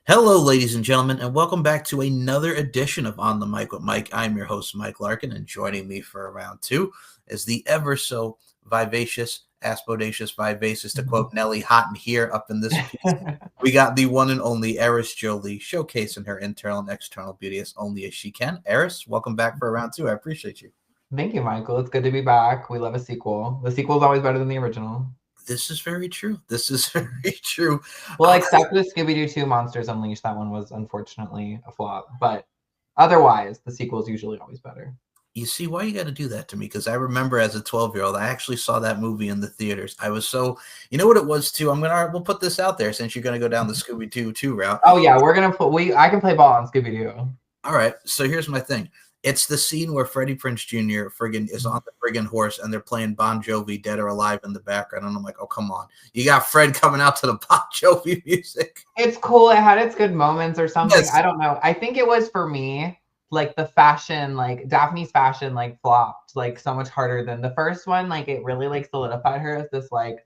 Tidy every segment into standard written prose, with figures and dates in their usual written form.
Hello, ladies and gentlemen, and welcome back to another edition of On the Mic with Mike. I'm your host, Mike Larkin, and joining me for round two is the ever so vivacious, aspadacious, vivacious, to quote Nelly, hot in here up in this piece. We got the one and only Eris Jolie, showcasing her internal and external beauty as only as she can. Eris, welcome back for round two. I appreciate you. Thank you, Michael. It's good to be back. We love a sequel. The sequel is always better than the original. This is very true. This is very true. Well, except with Scooby-Doo 2 Monsters Unleashed. That one was unfortunately a flop. But otherwise, the sequel is usually always better. You see why you got to do that to me? Because I remember as a 12-year-old, I actually saw that movie in the theaters. I was so, you know what it was too. We'll put this out there since you're gonna go down the Scooby Doo 2 route. Oh yeah, I can play ball on Scooby-Doo. All right, so here's my thing. It's the scene where Freddie Prinze Jr. friggin' is on the friggin' horse and they're playing Bon Jovi "Dead or Alive" in the background, and I'm like, oh come on, you got Fred coming out to the Bon Jovi music. It's cool. It had its good moments or something. Yes. I don't know. I think it was for me. Like the fashion, like Daphne's fashion, like flopped like so much harder than the first one. Like it really like solidified her as this like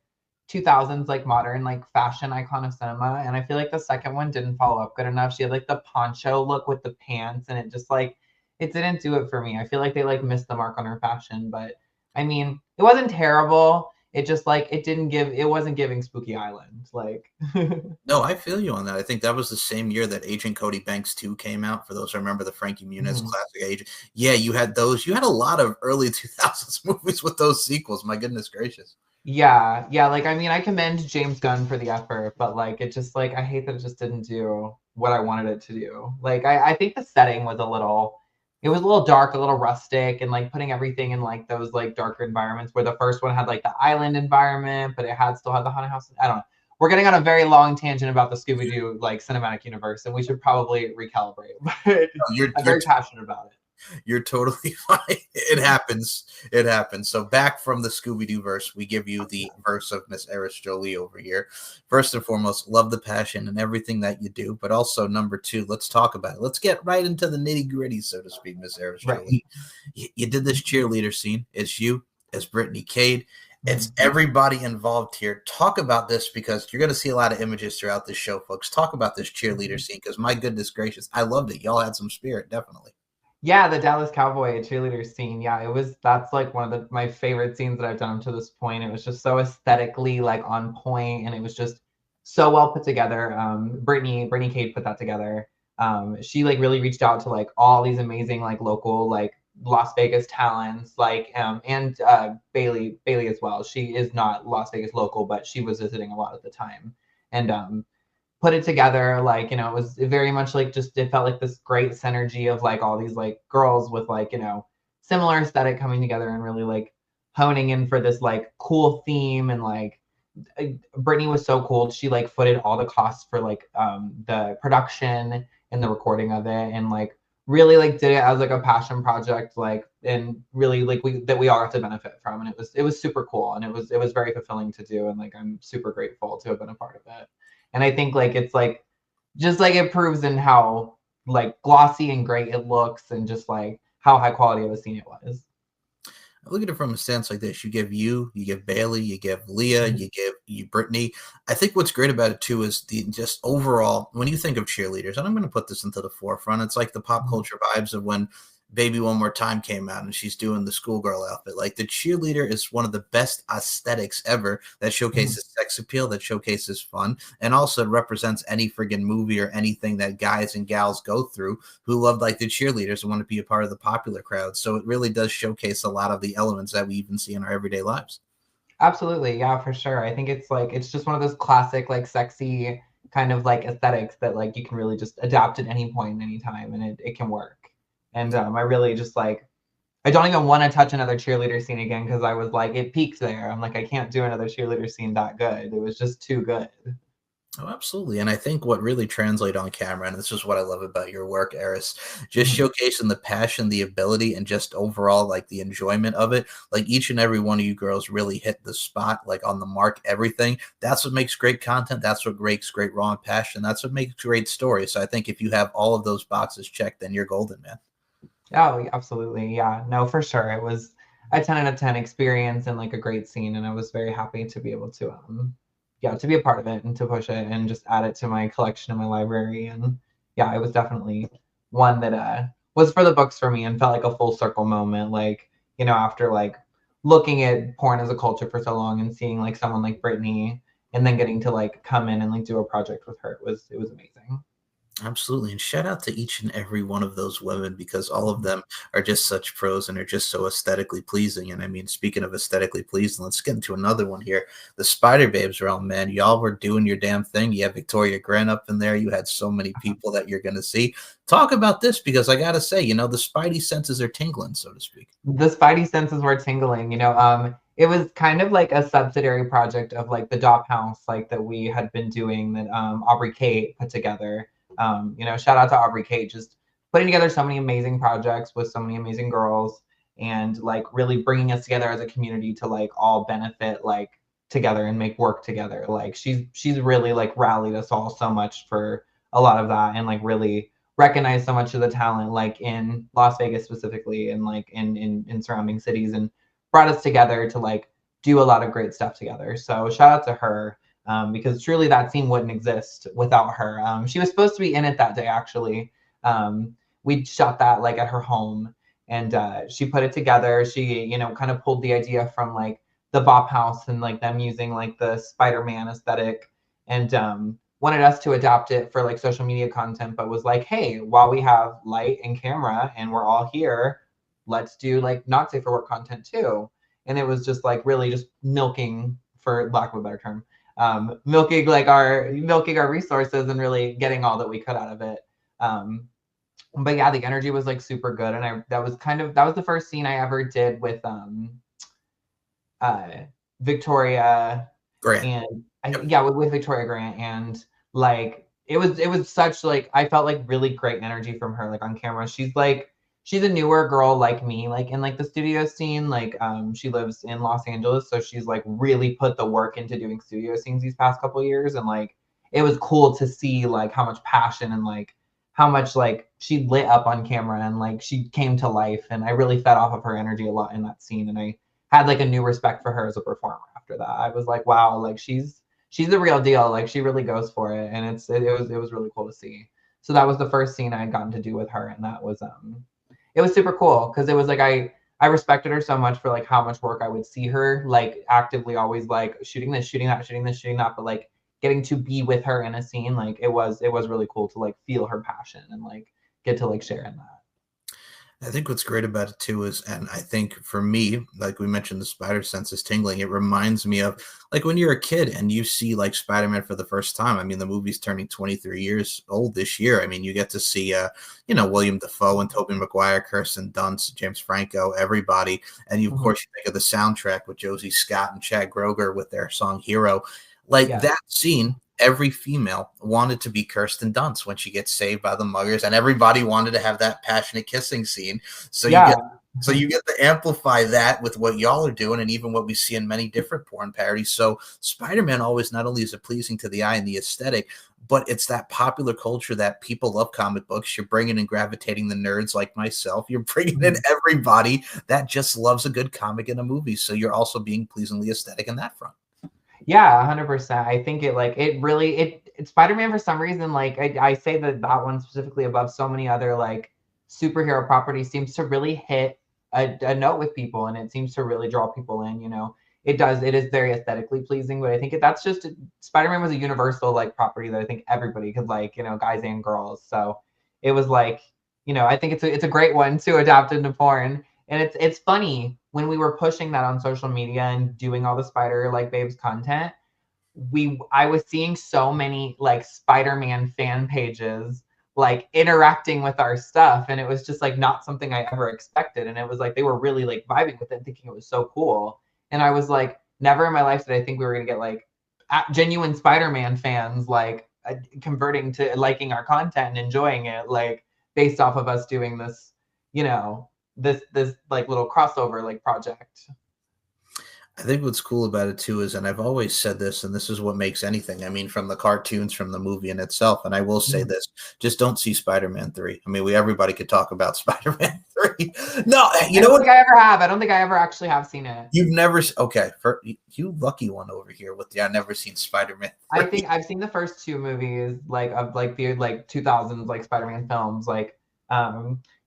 2000s like modern like fashion icon of cinema. And I feel like the second one didn't follow up good enough. She had like the poncho look with the pants, and it just like it didn't do it for me. I feel like they like missed the mark on her fashion, but I mean, it wasn't terrible. It just like it wasn't giving Spooky Island. Like No, I feel you on that. I think that was the same year that Agent Cody Banks 2 came out. For those who remember the Frankie Muniz classic Agent. Yeah, you had those. You had a lot of early 2000s movies with those sequels. My goodness gracious. Yeah, yeah. Like, I mean, I commend James Gunn for the effort, but like, it just like I hate that it just didn't do what I wanted it to do. Like, I think the setting was it was a little dark, a little rustic, and like putting everything in like those like darker environments where the first one had like the island environment, but it still had the haunted house. I don't know. We're getting on a very long tangent about the Scooby Doo like cinematic universe, and we should probably recalibrate. But I'm very passionate about it. You're totally fine. It happens. It happens. So back from the Scooby-Doo verse, we give you the verse of Miss Eris Jolie over here. First and foremost, love the passion and everything that you do. But also, number two, let's talk about it. Let's get right into the nitty-gritty, so to speak, Miss Eris Jolie. You did this cheerleader scene. It's you. It's Brittany Cade. It's everybody involved here. Talk about this because you're going to see a lot of images throughout this show, folks. Talk about this cheerleader scene because, my goodness gracious, I loved it. Y'all had some spirit, definitely. Yeah, the Dallas Cowboy cheerleader scene. Yeah, that's like one of my favorite scenes that I've done up to this point. It was just so aesthetically like on point, and it was just so well put together. Brittany Cade put that together. She like really reached out to like all these amazing like local like Las Vegas talents, like and Bailey as well. She is not Las Vegas local, but she was visiting a lot at the time, and put it together. Like, you know, it was very much like just it felt like this great synergy of like all these like girls with like, you know, similar aesthetic coming together and really like honing in for this like cool theme. And like Brittany was so cool. She like footed all the costs for like the production and the recording of it, and like really like did it as like a passion project, like, and really like we all got to benefit from. And it was super cool, and it was very fulfilling to do, and like I'm super grateful to have been a part of it. And I think like it's like just like it proves in how like glossy and great it looks, and just like how high quality of a scene it was. I look at it from a stance like this. You give Bailey, you give Leah, you give you Brittany. I think what's great about it too is the just overall, when you think of cheerleaders, and I'm going to put this into the forefront, it's like the pop culture vibes of when Baby One More Time came out and she's doing the schoolgirl outfit. Like the cheerleader is one of the best aesthetics ever that showcases sex appeal, that showcases fun, and also represents any friggin' movie or anything that guys and gals go through who love like the cheerleaders and want to be a part of the popular crowd. So it really does showcase a lot of the elements that we even see in our everyday lives. Absolutely, yeah, for sure. I think it's like it's just one of those classic like sexy kind of like aesthetics that like you can really just adapt at any point and any time, and it can work. And I really just like I don't even want to touch another cheerleader scene again, because I was like it peaked there. I'm like I can't do another cheerleader scene that good. It was just too good. Oh, absolutely. And I think what really translates on camera, and this is what I love about your work, Eris, just showcasing the passion, the ability, and just overall like the enjoyment of it. Like each and every one of you girls really hit the spot, like on the mark, everything. That's what makes great content. That's what makes great raw and passion. That's what makes great stories. So I think if you have all of those boxes checked, then you're golden, man. Oh, absolutely. Yeah. No, for sure. It was a 10 out of 10 experience and like a great scene, and I was very happy to be able to yeah, to be a part of it and to push it and just add it to my collection in my library. And yeah, it was definitely one that was for the books for me and felt like a full circle moment. Like, you know, after like looking at porn as a culture for so long and seeing like someone like Brittany and then getting to like come in and like do a project with her, it was amazing. Absolutely. And shout out to each and every one of those women because all of them are just such pros and are just so aesthetically pleasing. And I mean, speaking of aesthetically pleasing, let's get into another one here. The Spider Babes realm, man. Y'all were doing your damn thing. You had Victoria Grant up in there. You had so many people that you're going to see. Talk about this because I got to say, you know, the Spidey senses are tingling, so to speak. The Spidey senses were tingling, you know. It was kind of like a subsidiary project of like the Dop House, like that we had been doing that Aubrey Kate put together. You know, shout out to Aubrey Kate, just putting together so many amazing projects with so many amazing girls and like really bringing us together as a community to like all benefit like together and make work together. Like she's really like rallied us all so much for a lot of that and like really recognize so much of the talent like in Las Vegas specifically and like in surrounding cities and brought us together to like do a lot of great stuff together. So shout out to her because truly that scene wouldn't exist without her. She was supposed to be in it that day actually. We shot that like at her home and she put it together. She, you know, kind of pulled the idea from like the Bop House and like them using like the Spider-Man aesthetic and wanted us to adopt it for like social media content, but was like, hey, while we have light and camera and we're all here, let's do like not safe for work content too. And it was just like really just milking, for lack of a better term, milking our resources and really getting all that we could out of it. But yeah, the energy was like super good, and that was the first scene I ever did with uh, Victoria Grant. and Yep. yeah, with Victoria Grant and like it was such like I felt like really great energy from her like on camera. She's a newer girl like me, like in like the studio scene. Like she lives in Los Angeles, so she's like really put the work into doing studio scenes these past couple years, and like it was cool to see like how much passion and like how much like she lit up on camera and like she came to life, and I really fed off of her energy a lot in that scene, and I had like a new respect for her as a performer after that. I was like, wow, like she's the real deal. Like she really goes for it, and it was really cool to see. So that was the first scene I had gotten to do with her, and that was it was super cool because it was like I respected her so much for like how much work I would see her like actively always like shooting this, shooting that, shooting this, shooting that, but like getting to be with her in a scene, like it was really cool to like feel her passion and like get to like share in that. I think what's great about it too is, and I think for me, like we mentioned, the spider sense is tingling. It reminds me of like when you're a kid and you see like Spider-Man for the first time. I mean, the movie's turning 23 years old this year. I mean, you get to see, you know, William Dafoe and Tobey Maguire, Kirsten Dunst, James Franco, everybody, and you of Mhm. course you think of the soundtrack with Josie Scott and Chad Kroeger with their song "Hero." Like Yeah. that scene, every female wanted to be Kirsten Dunst when she gets saved by the muggers, and everybody wanted to have that passionate kissing scene. So you Yeah. get you get to amplify that with what y'all are doing, and even what we see in many different porn parodies. So Spider-Man always not only is it pleasing to the eye and the aesthetic, but it's that popular culture that people love comic books. You're bringing and gravitating the nerds like myself. You're bringing in Mhm. everybody that just loves a good comic and a movie. So you're also being pleasingly aesthetic in that front. Yeah, 100%. I think it like it really Spider-Man for some reason like I say that that one specifically above so many other like superhero properties seems to really hit a note with people and it seems to really draw people in, you know. It is very aesthetically pleasing, but I think that's just Spider-Man was a universal like property that I think everybody could like, you know, guys and girls. So it was like, you know, I think it's a great one to adapt into porn. And it's funny when we were pushing that on social media and doing all the Spider like Babes content, I was seeing so many like Spider-Man fan pages like interacting with our stuff. And it was just like not something I ever expected. And it was like they were really like vibing with it and thinking it was so cool. And I was like, never in my life did I think we were gonna get like genuine Spider-Man fans like converting to liking our content and enjoying it, like based off of us doing this, you know, this like little crossover like project. I think what's cool about it too is, and I've always said this, and this is what makes anything. I mean, from the cartoons, from the movie in itself. And I will say Mhm. this: just don't see Spider-Man 3. I mean, everybody could talk about Spider-Man 3. No, you I know don't what? think I ever have. I don't think I ever actually have seen it. You've never okay? For you, lucky one over here with the I've never seen Spider-Man I 3. think I've seen the first two movies, like of like the like 2000s like Spider-Man films. Like,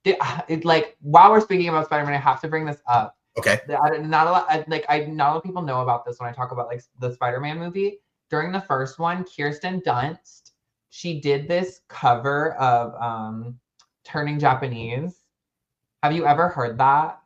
it like while we're speaking about Spider-Man, I have to bring this up. Okay, Not a lot, not a lot of people know about this when I talk about like the Spider-Man movie. During the first one, Kirsten Dunst, she did this cover of Turning Japanese. Have you ever heard that?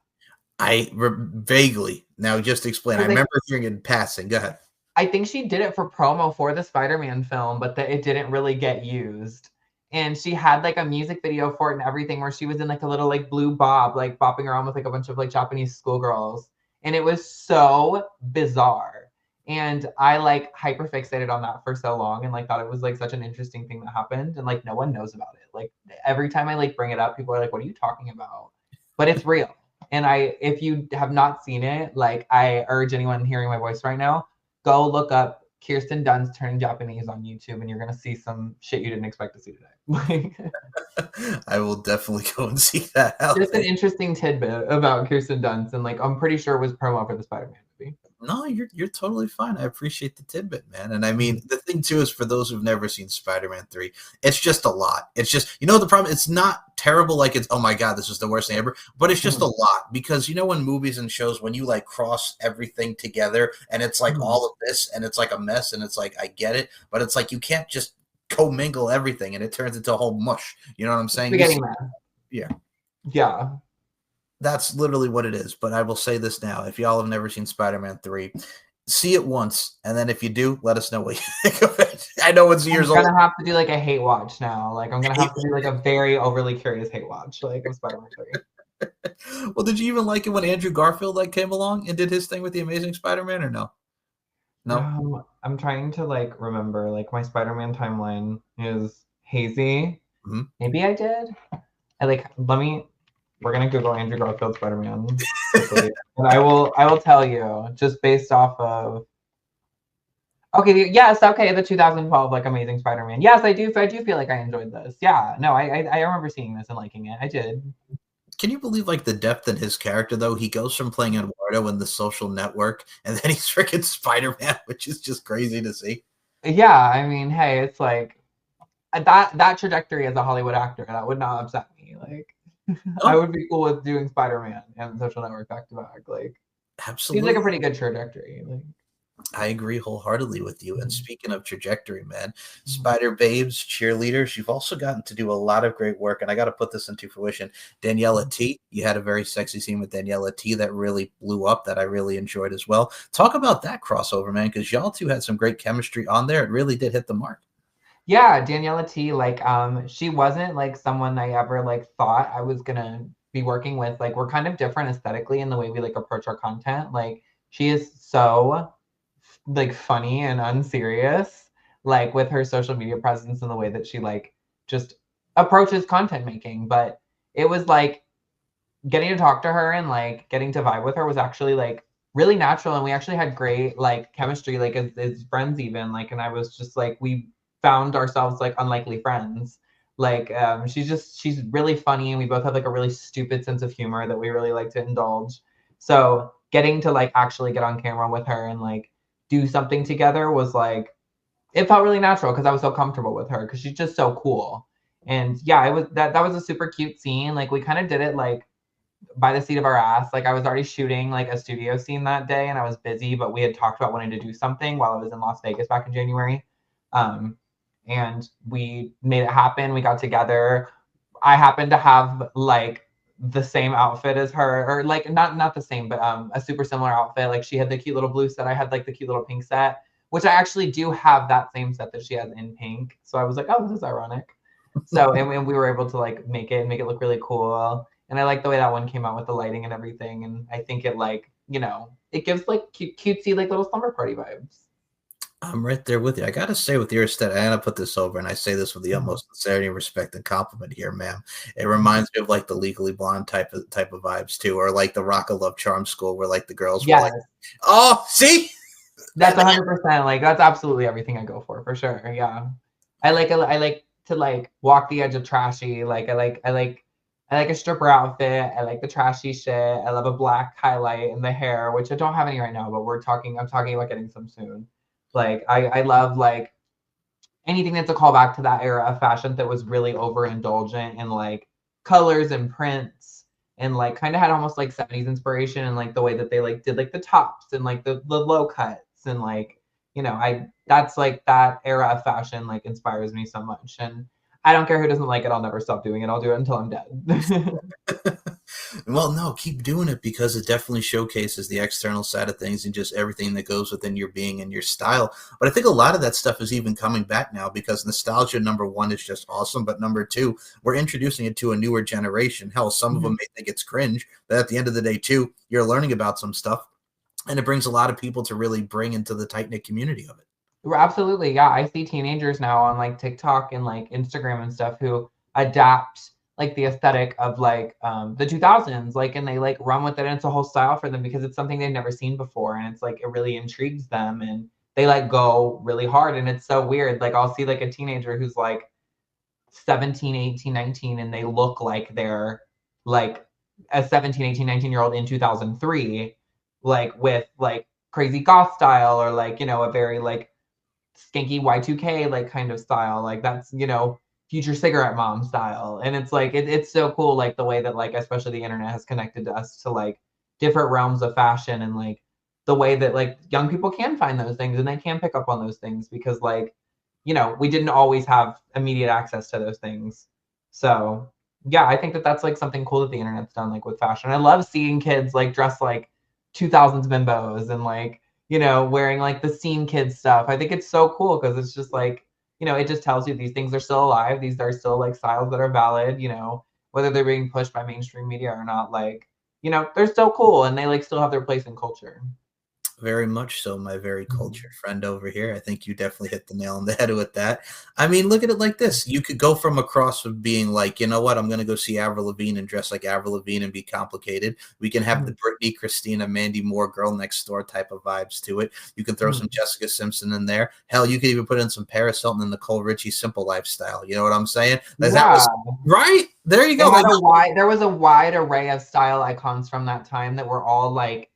vaguely now. Just explain. I Because like remember hearing it in passing. Go ahead. I think she did it for promo for the Spider-Man film, but that it didn't really get used. And she had like a music video for it and everything where she was in like a little like blue bob, like bopping around with like a bunch of like Japanese schoolgirls. And it was so bizarre. And I like hyper fixated on that for so long and like thought it was like such an interesting thing that happened. And like no one knows about it. Like every time I like bring it up, people are like, what are you talking about? But it's real. And if you have not seen it, like I urge anyone hearing my voice right now, go look up Kirsten Dunst turning Japanese on YouTube, and you're gonna see some shit you didn't expect to see today. Like, I will definitely go and see that out just an there. interesting tidbit about Kirsten Dunst, and like I'm pretty sure it was promo for the Spider-Man movie. No, you're totally fine. I appreciate the tidbit, man. And I mean, Mhm. the thing too is for those who've never seen Spider-Man 3, it's just a lot. It's just, the problem, it's not terrible like it's oh my god, this is the worst thing ever, but it's just a Mhm. lot because in movies and shows when you like cross everything together and it's like Mhm. all of this and it's like a mess and it's like I get it, but it's like you can't just commingle everything and it turns into a whole mush. You know what I'm saying? You Spaghetti see, man. yeah. Yeah. That's literally what it is. But I will say this now: if y'all have never seen Spider-Man 3, see it once, and then if you do, let us know what you think of it. I know it's I'm years old. gonna have to do like a hate watch now. Like I'm gonna have to do like a very overly curious hate watch, like of Spider-Man 3. Well, did you even like it when Andrew Garfield like came along and did his thing with the Amazing Spider-Man, or no? No. I'm trying to like remember. Like my Spider-Man timeline is hazy. Mhm. Maybe I did. I like let me we're gonna Google Andrew Garfield Spider-Man quickly. And I will tell you just based off of okay, yes, okay, the 2012 like Amazing Spider-Man. Yes, I do feel like I enjoyed this. Yeah, no, I remember seeing this and liking it. I did. Can you believe like the depth in his character though? He goes from playing Eduardo in The Social Network, and then he's freaking Spider-Man, which is just crazy to see. Yeah, I mean, hey, it's like that trajectory as a Hollywood actor, that would not upset me. Like I No, would be cool with doing Spider-Man and Social Network back to back. Like seems like a absolutely. pretty good trajectory. Like I agree wholeheartedly with you. And mhm, speaking of trajectory, man, mhm, Spider Babes, cheerleaders, you've also gotten to do a lot of great work. And I got to put this into fruition. Daniela mhm. T, you had a very sexy scene with Daniela T that really blew up that I really enjoyed as well. Talk about that crossover, man, because y'all two had some great chemistry on there. It really did hit the mark. Yeah, Daniela T, like she wasn't like someone I ever like thought I was gonna be working with. Like we're kind of different aesthetically in the way we like approach our content. Like she is so like funny and unserious, like with her social media presence and the way that she like just approaches content making. But it was like getting to talk to her and like getting to vibe with her was actually like really natural, and we actually had great like chemistry like as friends even like, and I was just like we found ourselves like unlikely friends. Like she's really funny, and we both have like a really stupid sense of humor that we really like to indulge. So getting to like actually get on camera with her and like do something together was like it felt really natural because I was so comfortable with her because she's just so cool. And yeah, it was that was a super cute scene. Like we kind of did it like by the seat of our ass. Like I was already shooting like a studio scene that day and I was busy, but we had talked about wanting to do something while I was in Las Vegas back in January. Um, and we made it happen. We got together. I happened to have like the same outfit as her, or like not the same, but a super similar outfit. Like she had the cute little blue set, I had like the cute little pink set, which I actually do have that same set that she has in pink. So I was like, oh, this is ironic. So and we were able to like make it look really cool. And I like the way that one came out with the lighting and everything. And I think it like, it gives like cutesy like little summer party vibes. I'm right there with you. I gotta say, with your aesthetic, and I put this over, and I say this with the Mhm. utmost sincerity, respect, and compliment here, ma'am. It Mhm. reminds me of like the Legally Blonde type of vibes too, or like the Rock of Love Charm School, where like the girls were like, Yes, "Oh, see." that's 100%. Like that's absolutely everything I go for sure. Yeah, I like to like walk the edge of trashy. Like I like a stripper outfit. I like the trashy shit. I love a black highlight in the hair, which I don't have any right now, but I'm talking about getting some soon. Like I love like anything that's a callback to that era of fashion that was really overindulgent in like colors and prints and like kind of had almost like 70s inspiration and like the way that they like did like the tops and like the low cuts and like I that's like that era of fashion like inspires me so much, and I don't care who doesn't like it. I'll never stop doing it. I'll do it until I'm dead. Well, no, keep doing it because it definitely showcases the external side of things and just everything that goes within your being and your style. But I think a lot of that stuff is even coming back now because nostalgia, number one, is just awesome. But number two, we're introducing it to a newer generation. Hell, some of them may think it's cringe, but at the end of the day, too, you're learning about some stuff and it brings a lot of people to really bring into the tight knit community of it. Absolutely. Yeah. I see teenagers now on like TikTok and like Instagram and stuff who adapt like the aesthetic of like the 2000s, like, and they like run with it. And it's a whole style for them because it's something they've never seen before. And it's like, it really intrigues them and they like go really hard. And it's so weird. Like, I'll see like a teenager who's like 17, 18, 19, and they look like they're like a 17, 18, 19 year old in 2003, like with like crazy goth style or like, a very like skanky Y2K like kind of style. Like that's, future cigarette mom style. And it's like it's so cool, like the way that like especially the internet has connected to us to like different realms of fashion and like the way that like young people can find those things and they can pick up on those things because like, we didn't always have immediate access to those things. So yeah, I think that that's like something cool that the internet's done like with fashion. I love seeing kids like dressed like 2000s bimbos and like wearing like the scene kids stuff. I think it's so cool because it's just like, it just tells you these things are still alive. These are still like styles that are valid, whether they're being pushed by mainstream media or not. Like, they're still cool and they like still have their place in culture. Very much so, my very cultured Mhm. friend over here. I think you definitely hit the nail on the head with that. I mean, look at it like this. You could go from across of being like, you know what, I'm going to go see Avril Lavigne and dress like Avril Lavigne and be complicated. We can have the Mhm. Britney, Christina, Mandy Moore, girl next door type of vibes to it. You can throw some Mhm. Jessica Simpson in there. Hell, you could even put in some Paris Hilton and Nicole Richie simple lifestyle. You know what I'm saying? That Yeah. was right. There you It go. had a wide there was a wide array of style icons from that time that were all like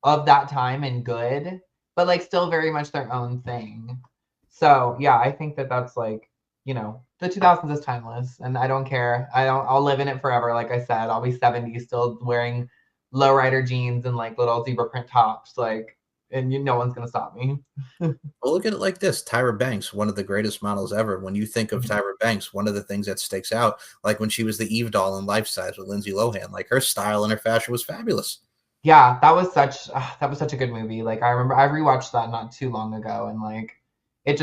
of that time and good, but like still very much their own thing. So yeah, I think that that's like, the 2000s is timeless and I don't care. I'll live in it forever. Like I said, I'll be 70 still wearing lowrider jeans and like little zebra print tops. Like, and no one's going to stop me. Well, look at it like this. Tyra Banks, one of the greatest models ever. When you think of Tyra Banks, one of the things that sticks out, like when she was the Eve doll in Life Size with Lindsay Lohan, like her style and her fashion was fabulous. Yeah, that was such a good movie. Like I remember I rewatched that not too long ago, and like it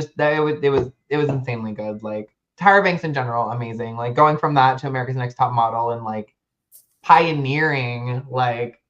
was insanely good. Like Tyra Banks in general, amazing. Like going from that to America's Next Top Model and like pioneering like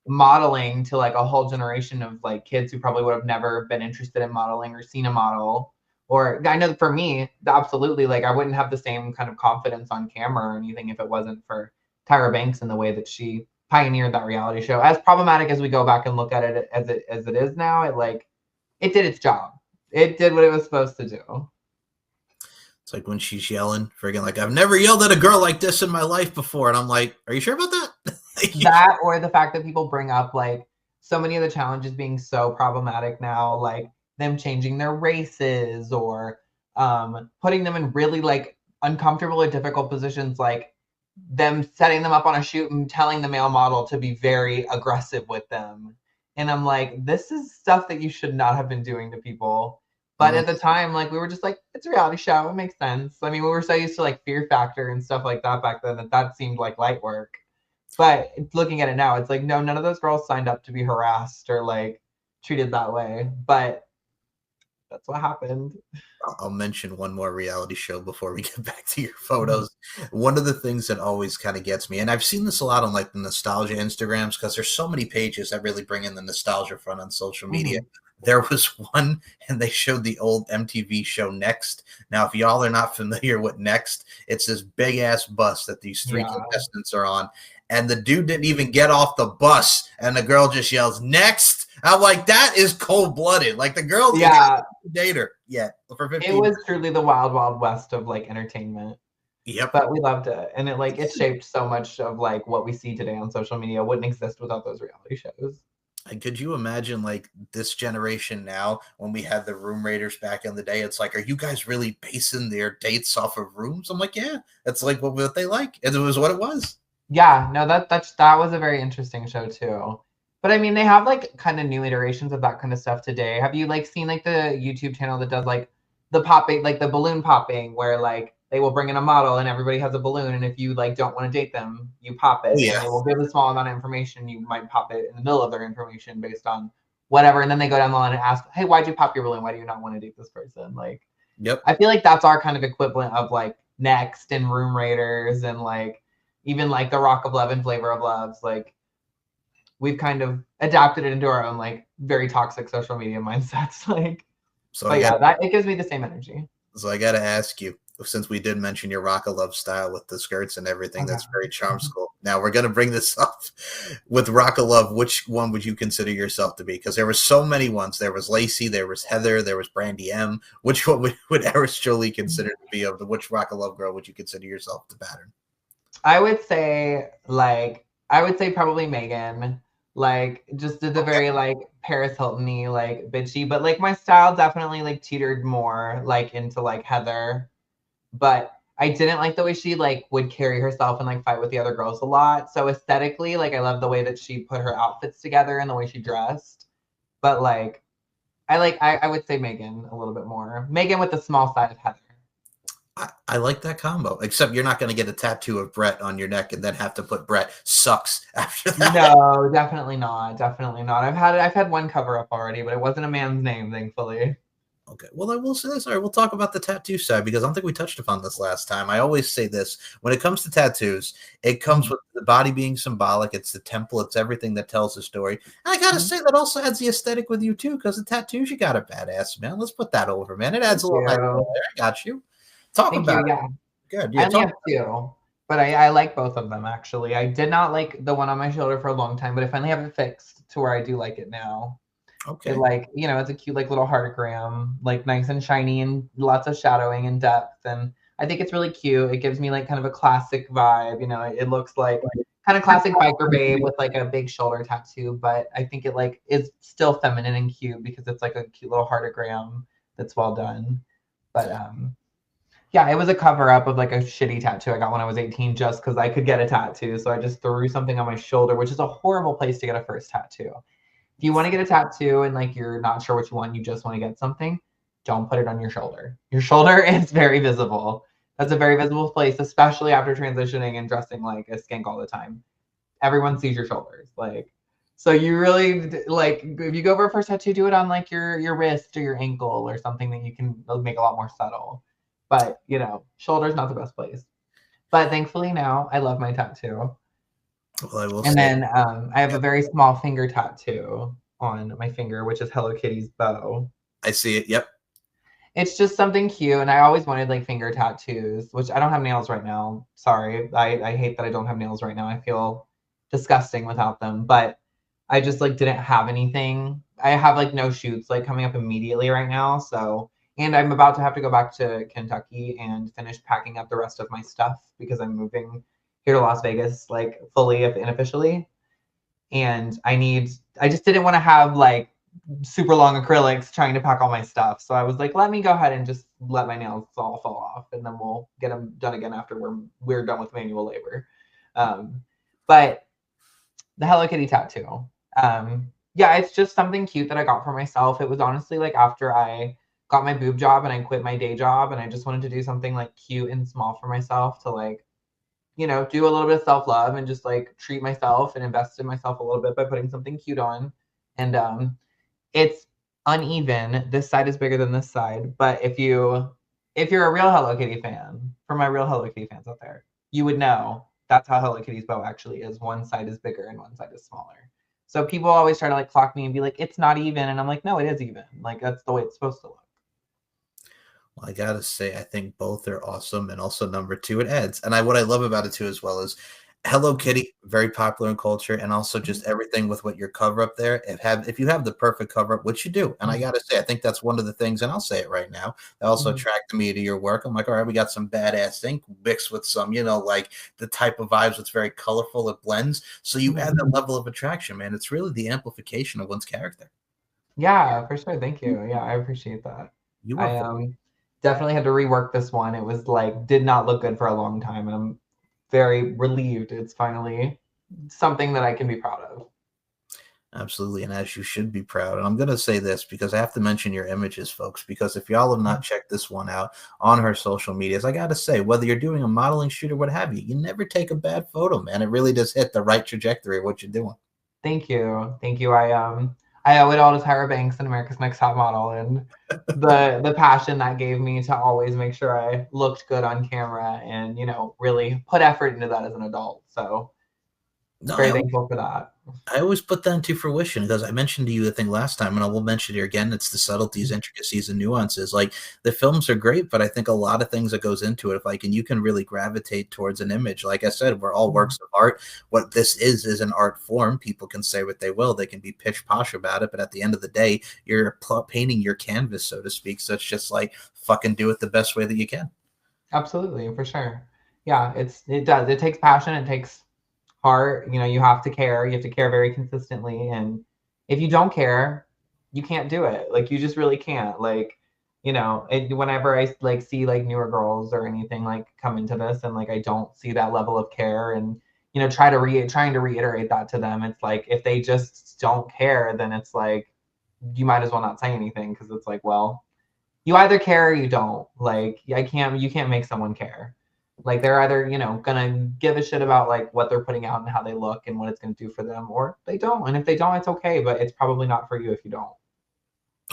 modeling to like a whole generation of like kids who probably would have never been interested in modeling or seen a model. Or I know that for me, absolutely, like I wouldn't have the same kind of confidence on camera or anything if it wasn't for Tyra Banks and the way that she pioneered that reality show. As problematic as we go back and look at it as it is now, it did its job. It did what it was supposed to do. It's like when she's yelling, friggin' like, I've never yelled at a girl like this in my life before. And I'm like, are you sure about that? That or the fact that people bring up like so many of the challenges being so problematic now, like them changing their races or putting them in really like uncomfortable or difficult positions, like them setting them up on a shoot and telling the male model to be very aggressive with them. And I'm like, this is stuff that you should not have been doing to people. But Mm, at the time, like we were just like, it's a reality show. It makes sense. I mean, we were so used to like Fear Factor and stuff like that back then that seemed like light work. But looking at it now, it's like, no, none of those girls signed up to be harassed or like treated that way. But that's what happened. I'll mention one more reality show before we get back to your Mhm. photos. One of the things that always kind of gets me, and I've seen this a lot on like the nostalgia Instagrams, because there's so many pages that really bring in the nostalgia front on social media. Mhm. There was one, and they showed the old MTV show Next. Now, if y'all are not familiar with Next, it's this big ass bus that these three Yeah. contestants are on, and the dude didn't even get off the bus, and the girl just yells "Next." I'm like, that is cold blooded. Like the girl didn't Yeah. date her yet for It 15 was minutes. truly the wild, wild west of like entertainment. Yep. But we loved it. And it shaped so much of like what we see today on social media. It wouldn't exist without those reality shows. And could you imagine like this generation now when we had the room raiders back in the day? It's like, are you guys really basing their dates off of rooms? I'm like, yeah, that's like what they like. And it was what it was. Yeah, no, that was a very interesting show too. But I mean, they have like kind of new iterations of that kind of stuff today. Have you like seen like the YouTube channel that does like the popping, like the balloon popping, where like they will bring in a model and everybody has a balloon, and if you like don't want to date them, you pop Oh it, and yeah. they will give a small amount of information. You might pop it in the middle of their information based on whatever, and then they go down the line and ask, "Hey, why'd you pop your balloon? Why do you not want to date this person?" Like, Yep. I feel like that's our kind of equivalent of like Next and Room Raiders and like even like the Rock of Love and Flavor of Loves. Like we've kind of adapted it into our own like very toxic social media mindsets. Like, So but yeah, that it gives me the same energy. I got to ask you, since we did mention your Rock of Love style with the skirts and everything, Okay. that's very charm school. Now we're going to bring this up with Rock of Love. Which one would you consider yourself to be? Because there were so many ones. There was Lacey, there was Heather, there was Brandy M. Which one would Eris Jolie consider to be of the which Rock of Love girl would you consider yourself to pattern? I would say probably Megan. Like just did the Okay. very like Paris Hilton-y, like bitchy, but like my style definitely like teetered more like into like Heather. But I didn't like the way she like would carry herself and like fight with the other girls a lot. So aesthetically, like I love the way that she put her outfits together and the way she dressed. But like I would say Megan a little bit more. Megan with the small side of Heather. I like that combo, except you're not going to get a tattoo of Brett on your neck and then have to put Brett sucks after that. No, definitely not. Definitely not. I've had one cover up already, but it wasn't a man's name, thankfully. Okay, well, I will say this. All right, we'll talk about the tattoo side because I don't think we touched upon this last time. I always say this when it comes to tattoos, it comes with the body being symbolic. It's the temple. It's everything that tells the story. And I gotta Mhm. say that also adds the aesthetic with you too, because the tattoos you got a badass man. Let's put that over, man. It adds Thank a little nice there. you. I got you. Talk Thank about you. it. Yeah. Good. I Yeah, only talk. have two, but I like both of them actually. I did not like the one on my shoulder for a long time, but I finally have it fixed to where I do like it now. It Okay. like, it's a cute like little heartogram, like nice and shiny and lots of shadowing and depth. And I think it's really cute. It gives me like kind of a classic vibe. It looks like kind of classic biker babe with like a big shoulder tattoo, but I think it like is still feminine and cute because it's like a cute little heartogram that's well done. But yeah, it was a cover up of like a shitty tattoo I got when I was 18 just because I could get a tattoo. So I just threw something on my shoulder, which is a horrible place to get a first tattoo. If you want to get a tattoo and like you're not sure what you want, you just want to get something, don't put it on your shoulder. Your shoulder is very visible. That's a very visible place, especially after transitioning and dressing like a skank all the time. Everyone sees your shoulders. Like, so you really like if you go for a first tattoo, do it on like your wrist or your ankle or something that you can make a lot more subtle. But shoulder's not the best place. But thankfully now I love my tattoo. Well, I will And say. then I have Yeah, a very small finger tattoo on my finger, which is Hello Kitty's bow. I see it. Yep. It's just something cute, and I always wanted like finger tattoos, which I don't have nails right now. Sorry, I hate that I don't have nails right now. I feel disgusting without them, but I just like didn't have anything. I have like no shoots like coming up immediately right now, so and I'm about to have to go back to Kentucky and finish packing up the rest of my stuff because I'm moving here to Las Vegas like fully if unofficially. And I just didn't want to have like super long acrylics trying to pack all my stuff. So I was like, let me go ahead and just let my nails all fall off, and then we'll get them done again after we're done with manual labor. But the Hello Kitty tattoo, yeah, it's just something cute that I got for myself. It was honestly like after I got my boob job and I quit my day job, and I just wanted to do something like cute and small for myself to like do a little bit of self love and just like treat myself and invest in myself a little bit by putting something cute on. And it's uneven. This side is bigger than this side. But if you're a real Hello Kitty fan, for my real Hello Kitty fans out there, you would know that's how Hello Kitty's bow actually is. One side is bigger and one side is smaller. So people always try to like clock me and be like, it's not even. And I'm like, no, it is even. Like, that's the way it's supposed to look. Well, I gotta say, I think both are awesome, and also number two, it adds. And what I love about it too, as well, is Hello Kitty, very popular in culture, and also just everything with what your cover up there. If you have the perfect cover up, which you do, and I gotta say, I think that's one of the things, and I'll say it right now, that also Mhm. attracted me to your work. I'm like, all right, we got some badass ink mixed with some, like the type of vibes that's very colorful. It blends, so you add that level of attraction, man. It's really the amplification of one's character. Yeah, for sure. Thank you. Yeah, I appreciate that. You are I definitely had to rework this one. It was like did not look good for a long time, and I'm very relieved it's finally something that I can be proud of. Absolutely, and as you should be proud. And I'm going to say this because I have to mention your images, folks, because if y'all have not checked this one out on her social medias, I got to say, whether you're doing a modeling shoot or what have you, you never take a bad photo, man. It really does hit the right trajectory of what you're doing. Thank you. Thank you. I owe it all to Tyra Banks and America's Next Top Model and the passion that gave me to always make sure I looked good on camera and, really put effort into that as an adult. So No, very thankful for that. I always put that into fruition because I mentioned to you the thing last time, and I will mention it here again. It's the subtleties, intricacies, and nuances. Like the films are great, but I think a lot of things that goes into it. If like, and you can really gravitate towards an image. Like I said, we're all works of art. What this is an art form. People can say what they will. They can be pish posh about it, but at the end of the day, you're painting your canvas, so to speak. So it's just like fucking do it the best way that you can. Absolutely, for sure. Yeah, it does. It takes passion, it takes heart. You have to care. You have to care very consistently. And if you don't care, you can't do it. Like you just really can't. Like, whenever I like see like newer girls or anything like come into this and like I don't see that level of care and trying to reiterate that to them, it's like if they just don't care, then it's like you might as well not say anything because it's like, well, you either care or you don't. Like you can't make someone care. Like they're either, gonna give a shit about like what they're putting out and how they look and what it's gonna do for them, or they don't. And if they don't, it's okay, but it's probably not for you if you don't.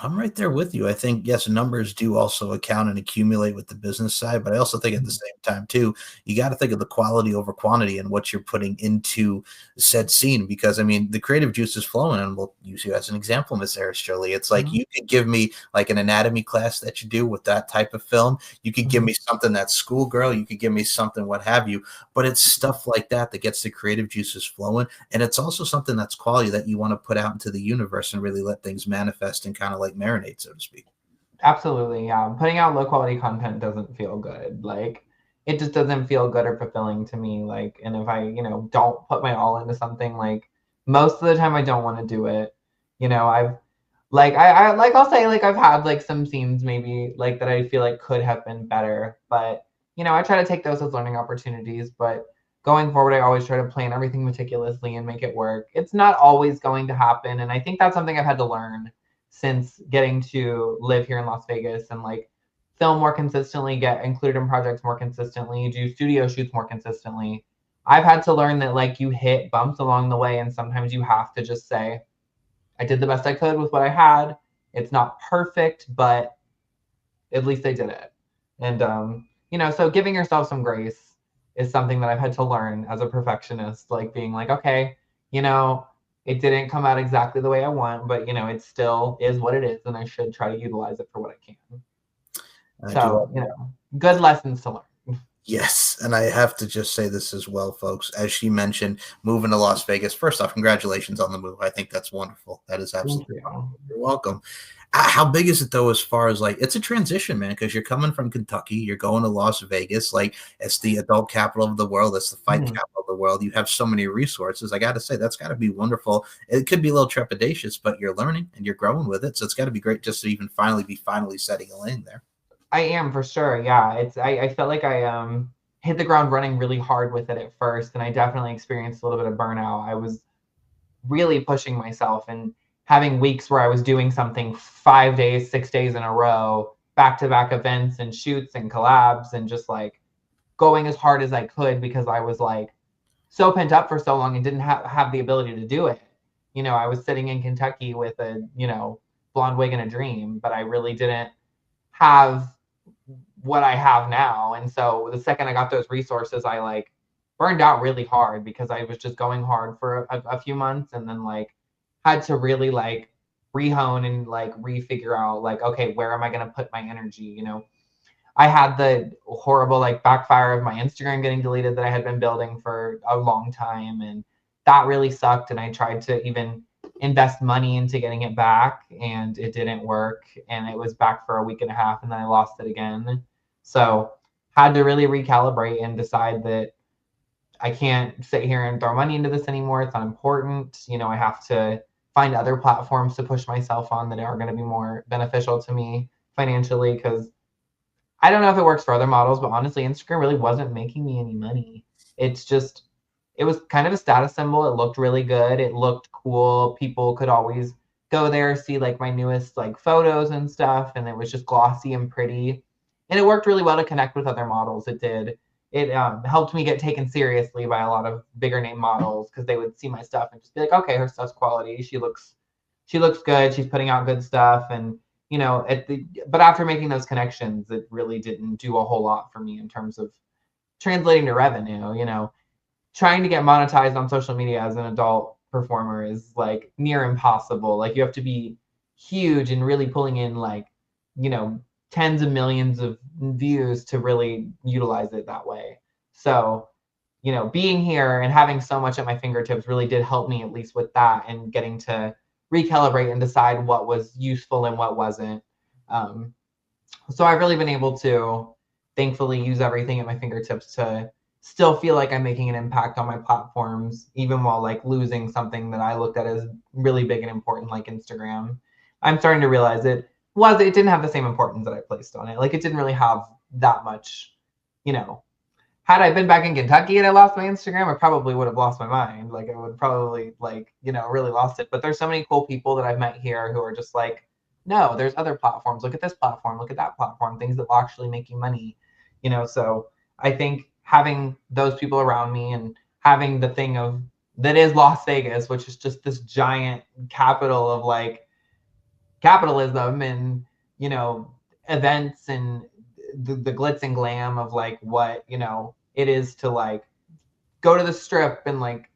I'm right there with you. I think yes, numbers do also account and accumulate with the business side, but I also think at the same time too, you got to think of the quality over quantity and what you're putting into said scene. Because I mean, the creative juice is flowing, and we'll use you as an example, Miss Eris Jolie. It's like Mhm. you could give me like an anatomy class that you do with that type of film. You could give Mhm. me something that's schoolgirl. You could give me something what have you. But it's stuff like that that gets the creative juices flowing, and it's also something that's quality that you want to put out into the universe and really let things manifest and kind of like marinate, so to speak. Absolutely, yeah. Putting out low quality content doesn't feel good. Like it just doesn't feel good or fulfilling to me. Like, and if I, don't put my all into something, like most of the time I don't want to do it. I've like I like I'll say like I've had like some scenes maybe like that I feel like could have been better, but I try to take those as learning opportunities. But going forward, I always try to plan everything meticulously and make it work. It's not always going to happen, and I think that's something I've had to learn since getting to live here in Las Vegas and like film more consistently, get included in projects more consistently, do studio shoots more consistently. I've had to learn that like you hit bumps along the way, and sometimes you have to just say, I did the best I could with what I had. It's not perfect, but at least I did it. And so giving yourself some grace is something that I've had to learn as a perfectionist, like being like, okay, you know, it didn't come out exactly the way I want, but it still is what it is, and I should try to utilize it for what I can. I do. So, good lessons to learn. Yes, and I have to just say this as well, folks. As she mentioned, moving to Las Vegas. First off, congratulations on the move. I think that's wonderful. That is Thank absolutely wonderful. you. You're welcome. How big is it though, as far as like it's a transition, man? Because you're coming from Kentucky, you're going to Las Vegas, like it's the adult capital of the world, it's the fight Mhm. capital of the world. You have so many resources. I got to say, that's got to be wonderful. It could be a little trepidatious, but you're learning and you're growing with it. So it's got to be great just to even finally setting a lane there. I am for sure. Yeah, I felt like I hit the ground running really hard with it at first, and I definitely experienced a little bit of burnout. I was really pushing myself and having weeks where I was doing something 5 days, 6 days in a row, back to back events and shoots and collabs, and just like going as hard as I could because I was like so pent up for so long and didn't have the ability to do it. I was sitting in Kentucky with a, blonde wig and a dream, but I really didn't have what I have now. And so the second I got those resources, I like burned out really hard because I was just going hard for a few months and then like had to really like rehone and like refigure out like, okay, where am I going to put my energy? You know, I had the horrible like backfire of my Instagram getting deleted that I had been building for a long time. And that really sucked. And I tried to even invest money into getting it back and it didn't work. And it was back for a week and a half and then I lost it again. So had to really recalibrate and decide that I can't sit here and throw money into this anymore. It's not important. You know, I have to find other platforms to push myself on that are going to be more beneficial to me financially because I don't know if it works for other models, but honestly, Instagram really wasn't making me any money. It's just, it was kind of a status symbol. It looked really good. It looked cool. People could always go there, see like my newest like photos and stuff. And it was just glossy and pretty. And it worked really well to connect with other models. It did. It helped me get taken seriously by a lot of bigger name models because they would see my stuff and just be like, okay, her stuff's quality. She looks good. She's putting out good stuff. And you know, but after making those connections, it really didn't do a whole lot for me in terms of translating to revenue. You know, trying to get monetized on social media as an adult performer is like near impossible. Like you have to be huge and really pulling in like, you know, tens of millions of views to really utilize it that way. So, you know, being here and having so much at my fingertips really did help me at least with that and getting to recalibrate and decide what was useful and what wasn't. Um, so I've really been able to thankfully use everything at my fingertips to still feel like I'm making an impact on my platforms, even while like losing something that I looked at as really big and important, like Instagram. I'm starting to realize it didn't have the same importance that I placed on it. Like it didn't really have that much, you know. Had I been back in Kentucky and I lost my Instagram, I probably would have lost my mind. Like I would probably like, you know, really lost it. But there's so many cool people that I've met here who are just like, no, there's other platforms. Look at this platform, look at that platform, things that will actually make you money. You know, so I think having those people around me and having the thing of that is Las Vegas, which is just this giant capital of like capitalism and, you know, events and the glitz and glam of like what, you know, it is to like go to the strip and like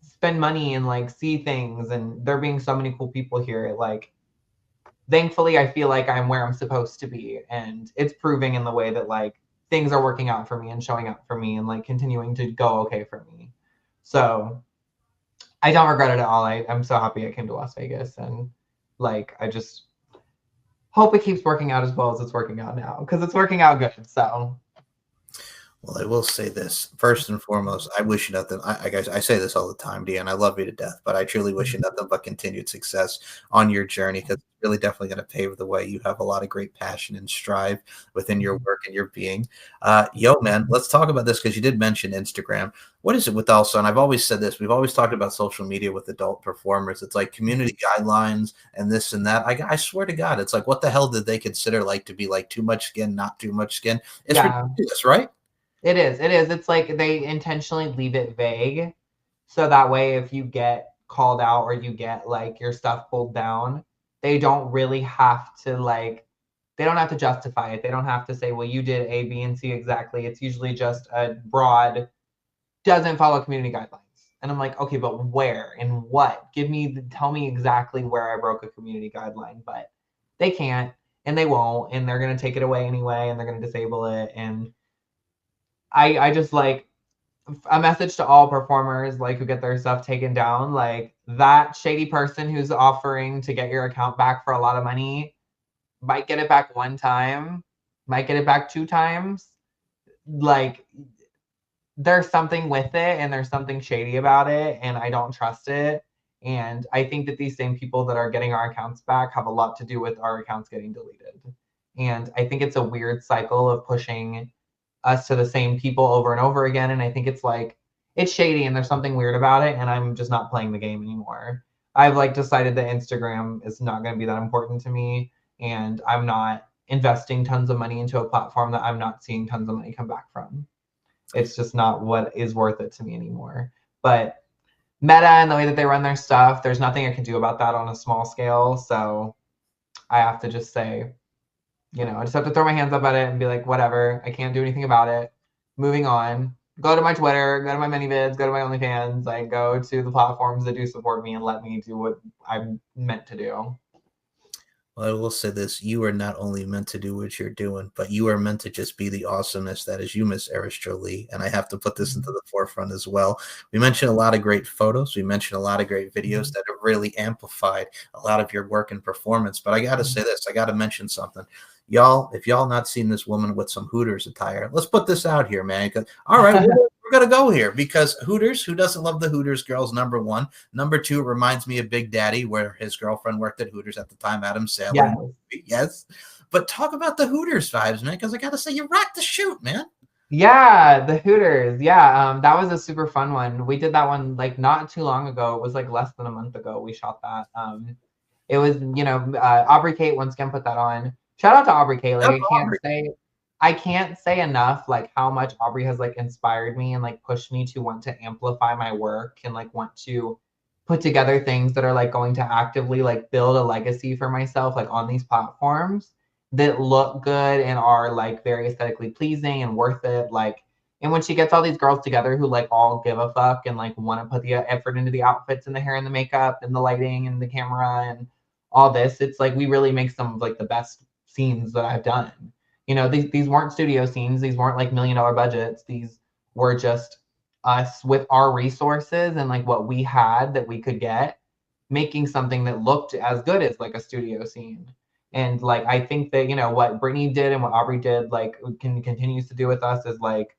spend money and like see things and there being so many cool people here, like thankfully I feel like I'm where I'm supposed to be and it's proving in the way that like things are working out for me and showing up for me and like continuing to go okay for me. So I don't regret it at all. I'm so happy I came to Las Vegas and like I just hope it keeps working out as well as it's working out now because it's working out good. So Well, I will say this first and foremost. I wish you nothing. I say this all the time, Deanne. I love you to death, but I truly wish you nothing but continued success on your journey because it's really definitely going to pave the way. You have a lot of great passion and strive within your work and your being. Yo, man, let's talk about this because you did mention Instagram. What is it with also? And I've always said this. We've always talked about social media with adult performers. It's like community guidelines and this and that. I swear to God, it's like what the hell did they consider like to be like too much skin, not too much skin? It's yeah, ridiculous, right? it is. It is. It's like they intentionally leave it vague. So that way, if you get called out or you get like your stuff pulled down, they don't really have to like, they don't have to justify it. They don't have to say, well, you did A, B, and C exactly. It's usually just a broad, doesn't follow community guidelines. And I'm like, okay, but where and what? Tell me exactly where I broke a community guideline. But they can't and they won't. And they're going to take it away anyway and they're going to disable it. And I just like a message to all performers like who get their stuff taken down, like that shady person who's offering to get your account back for a lot of money might get it back one time, might get it back two times. Like there's something with it and there's something shady about it and I don't trust it. And I think that these same people that are getting our accounts back have a lot to do with our accounts getting deleted. And I think it's a weird cycle of pushing us to the same people over and over again. And I think it's like, it's shady and there's something weird about it. And I'm just not playing the game anymore. I've like decided that Instagram is not going to be that important to me. And I'm not investing tons of money into a platform that I'm not seeing tons of money come back from. It's just not what is worth it to me anymore. But Meta and the way that they run their stuff, there's nothing I can do about that on a small scale. So I have to just say, you know, I just have to throw my hands up at it and be like, whatever, I can't do anything about it. Moving on. go to my Twitter, go to my mini vids, go to my OnlyFans, like go to the platforms that do support me and let me do what I'm meant to do. Well, I will say this: you are not only meant to do what you're doing, but you are meant to just be the awesomeness that is you, Miss Eris Jolie. And I have to put this into the forefront as well. We mentioned a lot of great photos. We mentioned a lot of great videos that have really amplified a lot of your work and performance. But I got to say this: I got to mention something. Y'all, if y'all not seen this woman with some Hooters attire, let's put this out here, man. All right, we're gonna go here because Hooters. Who doesn't love the Hooters girls? Number one. Number two, it reminds me of Big Daddy, where his girlfriend worked at Hooters at the time, Adam Sandler. Yes. Yes. But talk about the Hooters vibes, man, because I got to say, you rocked the shoot, man. Yeah, the Hooters. Yeah, that was a super fun one. We did that one like not too long ago. It was like less than a month ago. We shot that. It was, Aubrey Kate once again put that on. Shout out to Aubrey Kate. Like I can't say enough like how much Aubrey has like inspired me and like pushed me to want to amplify my work and like want to put together things that are like going to actively like build a legacy for myself like on these platforms that look good and are like very aesthetically pleasing and worth it. Like, and when she gets all these girls together who like all give a fuck and like want to put the effort into the outfits and the hair and the makeup and the lighting and the camera and all this, it's like we really make some of like the best scenes that I've done. These weren't studio scenes. These weren't like $1 million budgets. These were just us with our resources and like what we had that we could get, making something that looked as good as like a studio scene. And like I think that what Brittany did and what Aubrey did like continues to do with us is like,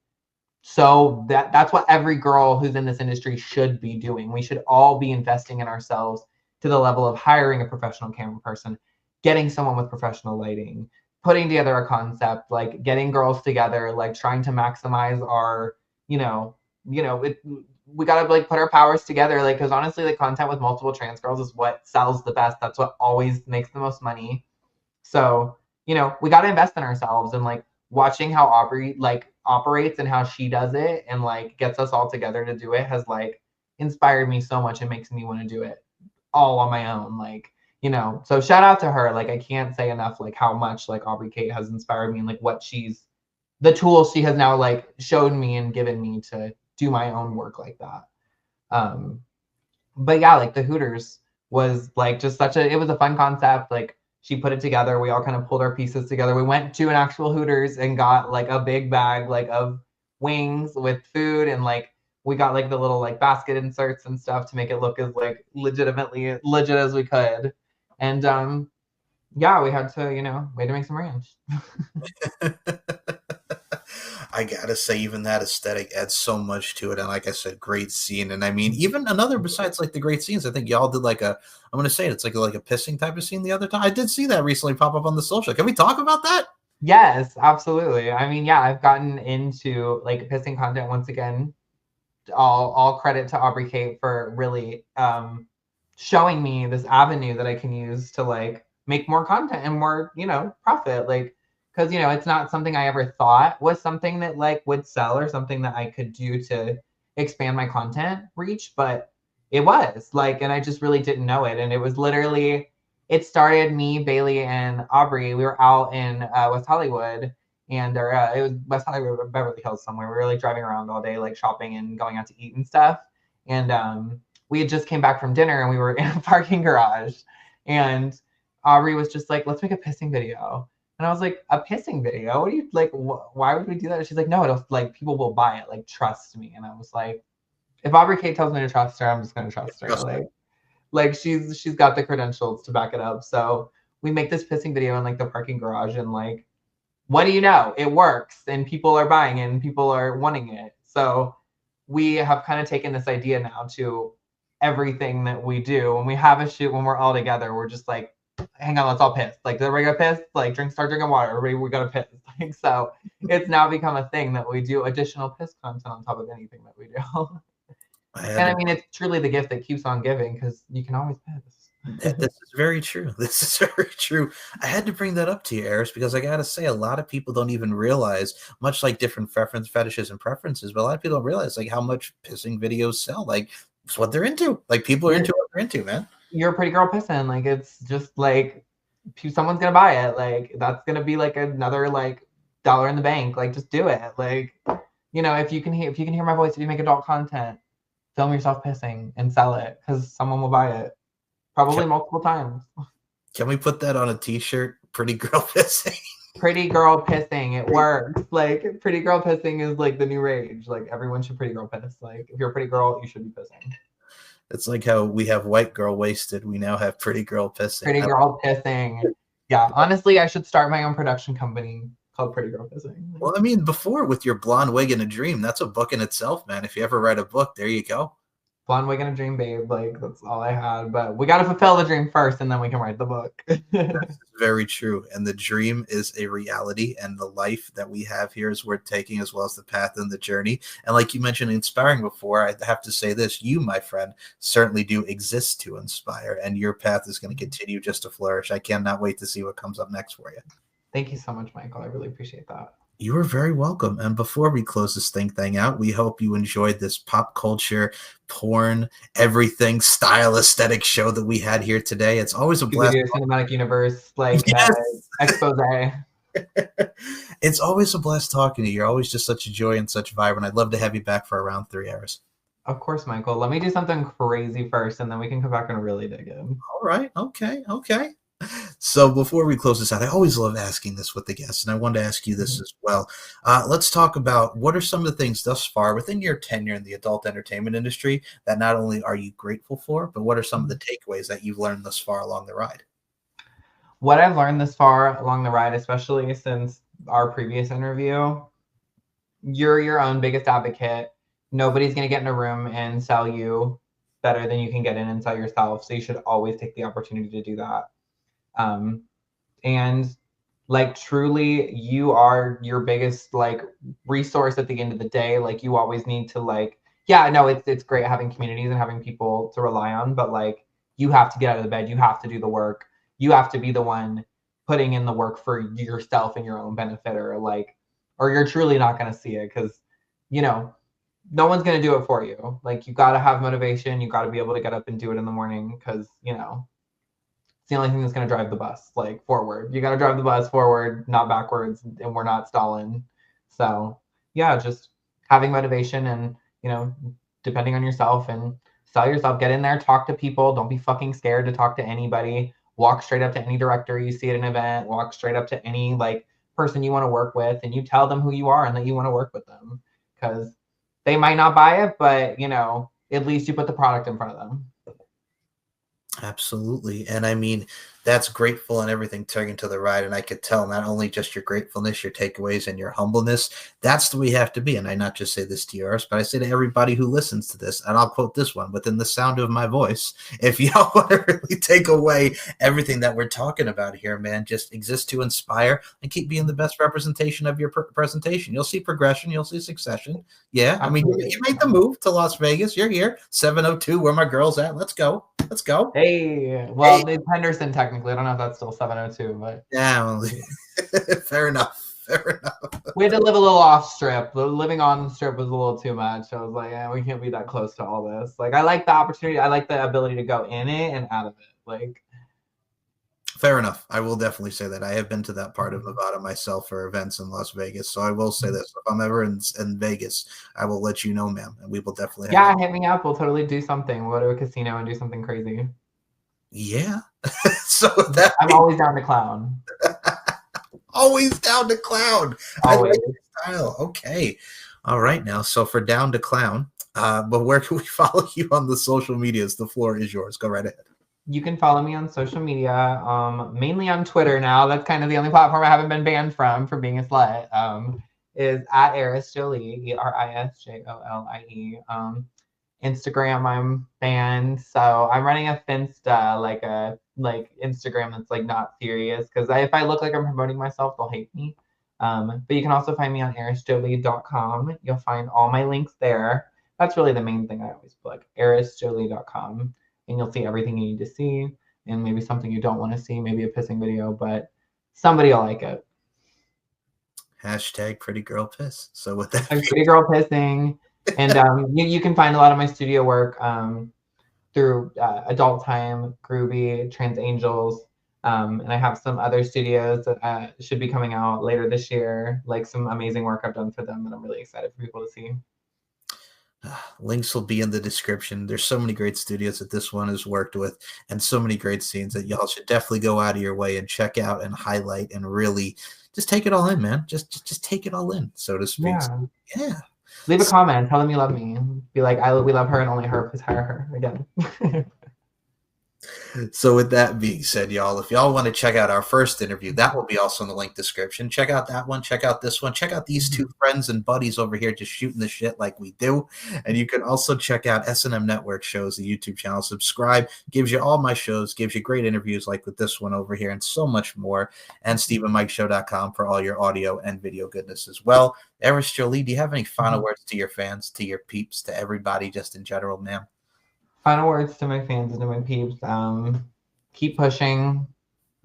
so that's what every girl who's in this industry should be doing. We should all be investing in ourselves to the level of hiring a professional camera person, getting someone with professional lighting, putting together a concept, like getting girls together, like trying to maximize our, we gotta like put our powers together, like because honestly, like content with multiple trans girls is what sells the best. That's what always makes the most money. So, we got to invest in ourselves and like watching how Aubrey like operates and how she does it and like gets us all together to do it has like inspired me so much and makes me want to do it all on my own. Like, so shout out to her. Like, I can't say enough like how much like Aubrey Kate has inspired me and like what the tools she has now like shown me and given me to do my own work like that. But yeah, like the Hooters was like just it was a fun concept. Like she put it together. We all kind of pulled our pieces together. We went to an actual Hooters and got like a big bag like of wings with food and like we got like the little like basket inserts and stuff to make it look as like legitimately legit as we could. And yeah, we had to make some ranch. I gotta say, even that aesthetic adds so much to it, and like I said, great scene. And I mean, even another besides like the great scenes, I think y'all did like I'm gonna say it, it's like a pissing type of scene the other time. I did see that recently pop up on the social. Can we talk about that? Yes, absolutely. I mean, yeah, I've gotten into like pissing content once again. All credit to Aubrey Kate for really showing me this avenue that I can use to like make more content and more, profit. Like, because it's not something I ever thought was something that like would sell or something that I could do to expand my content reach, but it was like, and I just really didn't know it. And it was literally, it started me, Bailey, and Aubrey. We were out in West Hollywood and it was West Hollywood, Beverly Hills somewhere. We were like driving around all day, like shopping and going out to eat and stuff. And we had just came back from dinner and we were in a parking garage. And Aubrey was just like, "Let's make a pissing video." And I was like, "A pissing video? What do you like? Why would we do that?" And she's like, "No, it'll like people will buy it. Like trust me." And I was like, "If Aubrey Kate tells me to trust her, I'm just gonna trust her." Like she's got the credentials to back it up. So we make this pissing video in like the parking garage and like what do you know? It works and people are buying it and people are wanting it. So we have kind of taken this idea now to everything that we do. When we have a shoot, when we're all together, we're just like, hang on, let's all piss. Like, does everybody got pissed? Like, start drinking water. Everybody, we got to piss. Like, so it's now become a thing that we do additional piss content on top of anything that we do. And I mean, it's truly the gift that keeps on giving because you can always piss. This is very true. This is very true. I had to bring that up to you, Eris, because I gotta say, a lot of people don't even realize, much like different fetishes and preferences, but a lot of people don't realize like how much pissing videos sell. Like it's what they're into. Like people are into what they're into, man. You're a pretty girl pissing. Like it's just like someone's gonna buy it. Like that's gonna be like another like dollar in the bank. Like just do it. Like you know, if you can hear my voice, if you make adult content, film yourself pissing and sell it because someone will buy it, probably multiple times. Can we put that on a t-shirt? Pretty girl pissing. Pretty girl pissing, it works. Like pretty girl pissing is like the new rage. Like everyone should pretty girl piss. Like if you're a pretty girl, you should be pissing. It's like how we have white girl wasted. We now have pretty girl pissing. Pretty girl pissing. Yeah, honestly, I should start my own production company called Pretty Girl Pissing. Well, I mean, before with your blonde wig and a dream, that's a book in itself, man. If you ever write a book, there you go. Blonde wig and a dream, babe. Like that's all I had. But we got to fulfill the dream first, and then we can write the book. That's very true. And the dream is a reality, and the life that we have here is worth taking, as well as the path and the journey. And like you mentioned, inspiring before, I have to say this: you, my friend, certainly do exist to inspire, and your path is going to continue just to flourish. I cannot wait to see what comes up next for you. Thank you so much, Michael. I really appreciate that. You are very welcome. And before we close this thing out, we hope you enjoyed this pop culture, porn, everything, style, aesthetic show that we had here today. It's always a blast. Cinematic universe, like yes. Expose. It's always a blast talking to you. You're always just such a joy and such a vibrant. I'd love to have you back for a round 3, Eris. Of course, Michael. Let me do something crazy first, and then we can come back and really dig in. All right. Okay. So before we close this out, I always love asking this with the guests, and I wanted to ask you this as well. Let's talk about what are some of the things thus far within your tenure in the adult entertainment industry that not only are you grateful for, but what are some of the takeaways that you've learned thus far along the ride? What I've learned this far along the ride, especially since our previous interview, you're your own biggest advocate. Nobody's going to get in a room and sell you better than you can get in and sell yourself. So you should always take the opportunity to do that. And like truly you are your biggest like resource at the end of the day. Like you always need to like, yeah, no, it's great having communities and having people to rely on, but like you have to get out of the bed. You have to do the work. You have to be the one putting in the work for yourself and your own benefit, or you're truly not going to see it. Cause you know, no one's going to do it for you. Like you got to have motivation. You got to be able to get up and do it in the morning. Cause you know, it's the only thing that's going to drive the bus like forward. You got to drive the bus forward, not backwards, and we're not stalling. So yeah, just having motivation and, you know, depending on yourself and sell yourself, get in there, talk to people. Don't be fucking scared to talk to anybody. Walk straight up to any director you see at an event, walk straight up to any like person you want to work with, and you tell them who you are and that you want to work with them, because they might not buy it, but you know, at least you put the product in front of them. Absolutely. And I mean, that's grateful and everything turning to the ride. And I could tell not only just your gratefulness, your takeaways, and your humbleness. That's the way you have to be. And I not just say this to yours, but I say to everybody who listens to this, and I'll quote this one: within the sound of my voice, if y'all want to really take away everything that we're talking about here, man, just exist to inspire and keep being the best representation of your presentation. You'll see progression. You'll see succession. Yeah. I mean, you made the move to Las Vegas. You're here. 702, where my girl's at. Let's go. Hey, well, it's Henderson technically. I don't know if that's still 702, but yeah, fair enough. We had to live a little off strip. Living on the strip was a little too much. I was like, yeah, we can't be that close to all this. Like, I like the opportunity. I like the ability to go in it and out of it. Like, fair enough. I will definitely say that I have been to that part of Nevada myself for events in Las Vegas. So I will say this: if I'm ever in Vegas, I will let you know, ma'am, and we will definitely. Hit me up. We'll totally do something. We'll go to a casino and do something crazy. Yeah. So that I'm always down to clown. Always down to clown. Always. I like your style. Okay. All right now. So for down to clown, but where can we follow you on the social medias? The floor is yours. Go right ahead. You can follow me on social media, mainly on Twitter now. That's kind of the only platform I haven't been banned from for being a slut. Is at Eris Jolie, ErisJolie. Instagram, I'm banned. So I'm running a Finsta, like Instagram that's like not serious, because if I look like I'm promoting myself, they'll hate me. But you can also find me on erisjolie.com. You'll find all my links there. That's really the main thing I always plug, erisjolie.com. And you'll see everything you need to see, and maybe something you don't want to see, maybe a pissing video, but somebody will like it. Hashtag pretty girl piss. So with that, pretty girl pissing. And you can find a lot of my studio work through Adult Time, Groovy, Trans Angels. And I have some other studios that should be coming out later this year, like some amazing work I've done for them that I'm really excited for people to see. Links will be in the description. There's so many great studios that this one has worked with, and so many great scenes that y'all should definitely go out of your way and check out and highlight and really just take it all in, man. Just take it all in, so to speak. Yeah. Yeah. Leave a comment. Tell them you love me. Be like, we love her and only her. Please hire her again. So with that being said, y'all, if y'all want to check out our first interview, that will be also in the link description. Check out that one. Check out this one. Check out these two friends and buddies over here just shooting the shit like we do. And you can also check out S&M Network Shows, the YouTube channel. Subscribe. Gives you all my shows. Gives you great interviews like with this one over here and so much more. And SteveandMikeShow.com for all your audio and video goodness as well. Eris, Jolie, do you have any final words to your fans, to your peeps, to everybody just in general, ma'am? Final words to my fans and to my peeps. Keep pushing.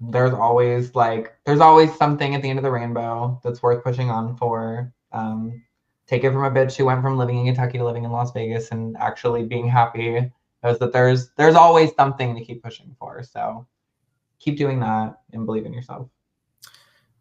There's always something at the end of the rainbow that's worth pushing on for. Take it from a bitch who went from living in Kentucky to living in Las Vegas and actually being happy. Knows that there's always something to keep pushing for. So keep doing that and believe in yourself.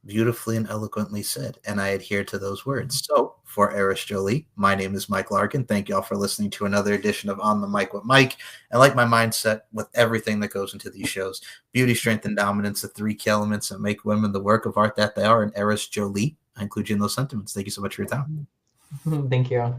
Beautifully and eloquently said, and I adhere to those words. So for Eris, Jolie, my name is Mike Larkin. Thank y'all for listening to another edition of On the Mic with Mike. And like my mindset with everything that goes into these shows, beauty, strength, and dominance, the three key elements that make women the work of art that they are. And Eris, Jolie, I include you in those sentiments. Thank you so much for your time. Thank you.